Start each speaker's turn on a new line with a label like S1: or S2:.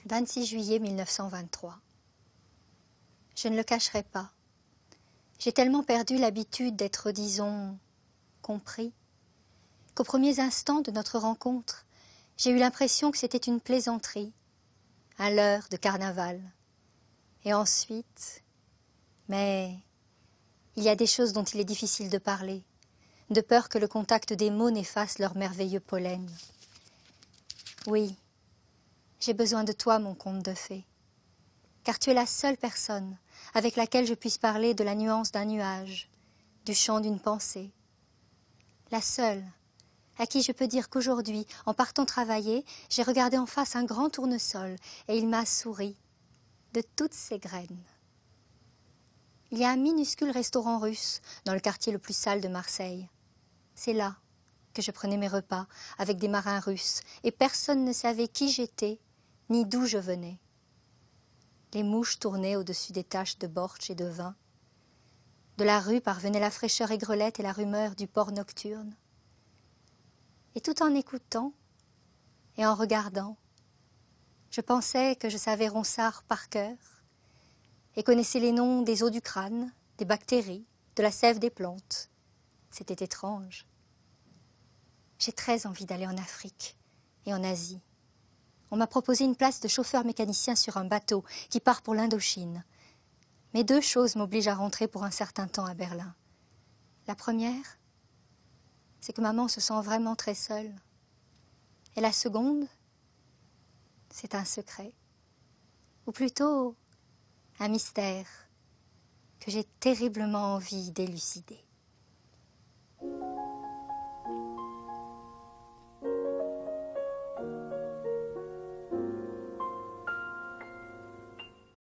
S1: 26 juillet 1923. Je ne le cacherai pas. J'ai tellement perdu l'habitude d'être, disons, compris, qu'aux premiers instants de notre rencontre, j'ai eu l'impression que c'était une plaisanterie, un leurre de carnaval. Et ensuite, mais il y a des choses dont il est difficile de parler, de peur que le contact des mots n'efface leur merveilleux pollen. Oui, j'ai besoin de toi, mon conte de fées, car tu es la seule personne avec laquelle je puisse parler de la nuance d'un nuage, du chant d'une pensée. La seule à qui je peux dire qu'aujourd'hui, en partant travailler, j'ai regardé en face un grand tournesol et il m'a souri de toutes ses graines. Il y a un minuscule restaurant russe dans le quartier le plus sale de Marseille. C'est là que je prenais mes repas avec des marins russes et personne ne savait qui j'étais ni d'où je venais. Les mouches tournaient au-dessus des taches de bortsch et de vin. De la rue parvenait la fraîcheur aigrelette et la rumeur du port nocturne. Et tout en écoutant et en regardant, je pensais que je savais Ronsard par cœur et connaissais les noms des os du crâne, des bactéries, de la sève des plantes. C'était étrange. J'ai très envie d'aller en Afrique et en Asie. On m'a proposé une place de chauffeur mécanicien sur un bateau qui part pour l'Indochine. Mais deux choses m'obligent à rentrer pour un certain temps à Berlin. La première, c'est que maman se sent vraiment très seule. Et la seconde, c'est un secret. Ou plutôt, un mystère que j'ai terriblement envie d'élucider.